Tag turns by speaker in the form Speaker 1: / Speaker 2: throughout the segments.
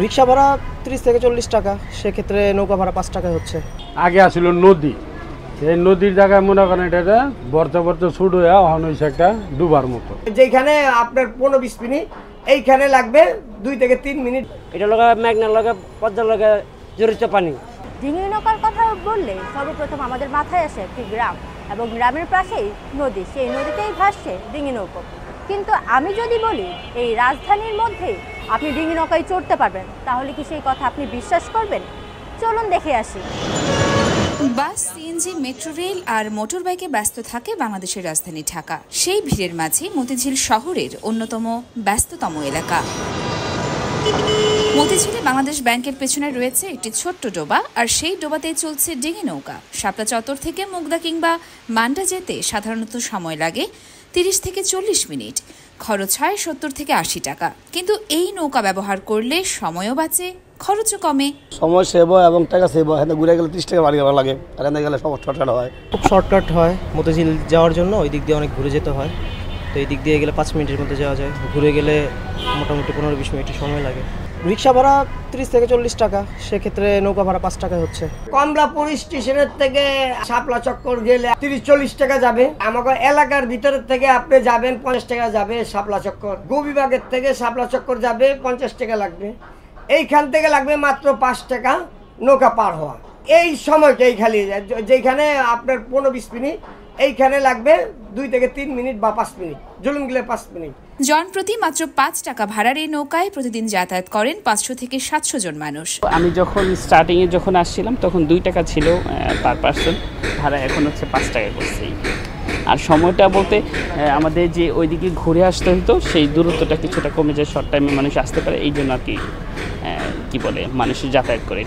Speaker 1: রিক্সা ভাড়া 30 থেকে 40 টাকা, সেক্ষেত্রে নৌকা ভাড়া 5 টাকায় হচ্ছে।
Speaker 2: আগে আসছিল নদী, এই নদীর জায়গায় মনে করেন এটা বর্তে বর্তে শুট হয়ে হন হয়েছে একটা ডুবার মতো।
Speaker 3: যেখানে আপনার 15-20 মিনিট, এইখানে লাগবে 2 থেকে 3 মিনিট।
Speaker 4: এটা লগা মেঘনার লগা পদ্মার লগা জড়িত পানি।
Speaker 5: ডিঙি নৌকার কথা বললে সর্বপ্রথম আমাদের মাথায় আসে একটি গ্রাম এবং গ্রামের পাশেই নদী, সেই নদীতেই ভাসছে ডিঙি নৌকা। কিন্তু আমি যদি বলি এই রাজধানীর মধ্যে আপনি ডিঙি নৌকায় চড়তে পারবেন, তাহলে কি সেই কথা আপনি বিশ্বাস করবেন? চলুন দেখে আসি।
Speaker 6: বাস, সিএনজি, মেট্রো রেল আর মোটরবাইকে ব্যস্ত থাকে বাংলাদেশের রাজধানী ঢাকা। সেই ভিড়ের মাঝে মতিঝিল শহরের অন্যতম ব্যস্ততম এলাকা। মতিঝিলে বাংলাদেশ ব্যাংকের পেছনে রয়েছে একটি ছোট্ট ডোবা, আর সেই ডোবাতেই চলছে ডিঙি নৌকা। শাপলা চত্বর থেকে মুগদা কিংবা মান্ডা যেতে সাধারণত সময় লাগে 30 থেকে 40 মিনিট, খরচ হয় 70 থেকে 80 টাকা। কিন্তু এই নৌকা ব্যবহার করলে সময়ও বাঁচে, খরচও কমে।
Speaker 7: সময় সেভ হয় এবং টাকা সেভ হয়। ঘুরে গেলে 30 টাকা বাড়ি যাওয়া লাগে, আর এখানে গেলে সব শর্টকাট হয়।
Speaker 1: খুব শর্টকাট হয় মতিঝিল যাওয়ার জন্য, ওই দিক দিয়ে অনেক ঘুরে যেতে হয়। তো এই দিক দিয়ে গেলে 5 মিনিটের মধ্যে যাওয়া যায়, ঘুরে গেলে মোটামুটি 15-20 মিনিট সময় লাগে। রিক্সা ভাড়া 30 থেকে 40 টাকা, সেক্ষেত্রে নৌকা ভাড়া 5 টাকায় হচ্ছে।
Speaker 3: কমলাপুর স্টেশনের থেকে শাপলা চক্কর গেলে 30-40 টাকা যাবে। আমাকে এলাকার ভিতরের থেকে আপনি যাবেন 50 টাকা যাবে শাপলা চক্কর। গোবিবাগের থেকে শাপলা চক্কর যাবে 50 টাকা লাগবে। এইখান থেকে লাগবে মাত্র 5 টাকা নৌকা পার হওয়া। এই সময়টাই খালি যেখানে আপনার 15-20 মিনিট, এইখানে লাগবে 2 থেকে 3 মিনিট বা 5 মিনিট, জুলুম গেলে 5 মিনিট।
Speaker 6: জনপ্রতি মাত্র 5 টাকা ভাড়ার এই নৌকায় প্রতিদিন যাতায়াত করেন 500 থেকে 700 জন মানুষ।
Speaker 8: আমি যখন স্টার্টিংয়ে আসছিলাম তখন 2 টাকা ছিল পার পার্সন ভাড়া, এখন হচ্ছে 5 টাকা করছি। আর সময়টা বলতে আমাদের যে ওইদিকে ঘুরে আসতে হতো, সেই দূরত্বটা কিছুটা কমে যায়, শর্ট টাইমে মানুষ আসতে পারে, এই জন্য আর কি বলে মানুষের যাতায়াত করে।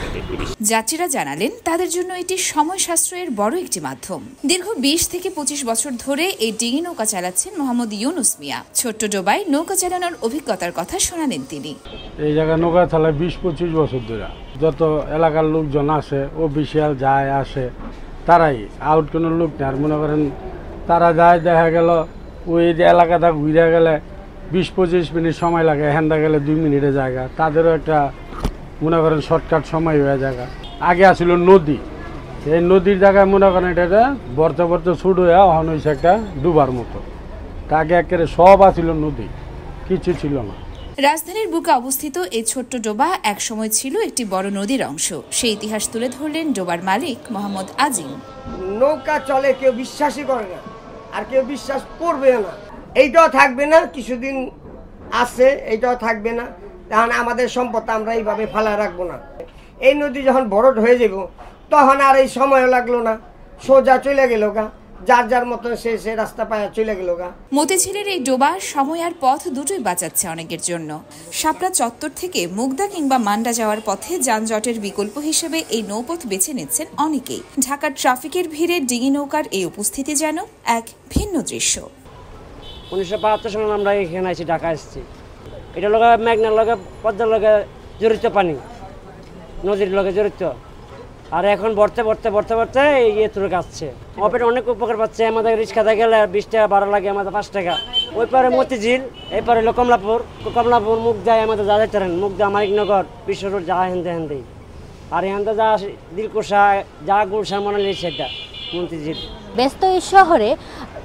Speaker 6: যাত্রীরা জানালেন তাদের জন্য এটি সময় সাশ্রয়ের বড় একটি মাধ্যম। দীর্ঘ 20 থেকে 25 বছর ধরে এই ডিঙি নৌকা চালাচ্ছেন মোহাম্মদ ইউনুস মিয়া। ছোট্ট ডোবায় নৌকা চালানোর অভিজ্ঞতার কথা শোনালেন তিনি।
Speaker 2: এই জায়গায় নৌকা চালায় 20-25 বছর ধরে। যত এলাকার লোকজন আসে, অফিসিয়াল যায় আসে, তারাই আউট কোনো লোক নেই। আর মনে করেন তারা যায়, দেখা গেল ওই যে এলাকাটা ঘুরে গেলে 20-25 মিনিট সময় লাগে, হ্যান্ডা গেলে 2 মিনিটের জায়গা। তাদেরও একটা মনে করেন শর্টকাট সময় হয়ে জায়গা। আগে আসছিল নদী, এই নদীর জায়গায় মনে করেন এটা বর্তে বর্তে শুট হয়ে হন হয়েছে একটা ডুবার মতো। আগে একেবারে সব আসছিল নদী, কিছু ছিল না।
Speaker 6: রাজধানীর বুকে অবস্থিত এই ছোট্ট ডোবা একসময় ছিল একটি বড় নদীর অংশ। সেই ইতিহাস তুলে ধরলেন ডোবার মালিক মোহাম্মদ আজিম।
Speaker 3: নৌকা চলে কেউ বিশ্বাসই করে না, আর কেউ বিশ্বাস করবে না। এইটাও থাকবে না, কিছুদিন আছে এইটাও থাকবে না। তখন আমাদের সম্পদ আমরা এইভাবে ফালা রাখবো না। এই নদী যখন বড় হয়ে যাব, তখন আর এই সময়ও লাগলো না, সোজা চলে গেল গা, যার যার মতন সে রাস্তা পায়া চলে গেল গা।
Speaker 6: মতিঝিলের এই ডোবা সময় আর পথ দুটোই বাঁচাচ্ছে অনেকের জন্য। শাপলা চত্বর থেকে মুগদা কিংবা মান্ডা যাওয়ার পথে যানজটের বিকল্প হিসেবে এই নৌপথ বেছে নিচ্ছেন অনেকেই। ঢাকার ট্রাফিকের ভিড়ে ডিঙি নৌকার এই উপস্থিতি যেন এক ভিন্ন দৃশ্য।
Speaker 4: 1972 সালে আমরা এখানে আছি, ঢাকা এসেছি। এটা লগা মেঘনার লগা পদ্মার লগা জড়িত পানি, নদীর লগে জড়িত। আর এখন বর্তে বর্তে বর্তে বর্তে এই এতটুকু আসছে। অপেটা অনেক উপকার পাচ্ছে। আমাদের রিক্সাতে গেলে 20 টাকা ভাড়া লাগে, আমাদের 5 টাকা। ওই পারে মতিঝিল, এই পারে হলো কমলাপুর মুগদা, আমাদের যা যেতে পারেন মুগদা, মানিকনগর, বিশ্ব রোড, যা হেনতে। আর এখানটা যা দিলকুশা, যা গুলশা মনে নেই, সেটা মতিঝিল।
Speaker 5: ব্যস্ত এই শহরে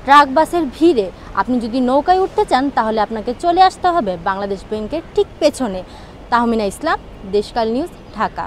Speaker 5: ট্রাক বাসের ভিড়ে আপনি যদি নৌকায় উঠতে চান, তাহলে আপনাকে চলে আসতে হবে বাংলাদেশ ব্যাংকের ঠিক পেছনে। তাহমিনা ইসলাম, দেশকাল নিউজ, ঢাকা।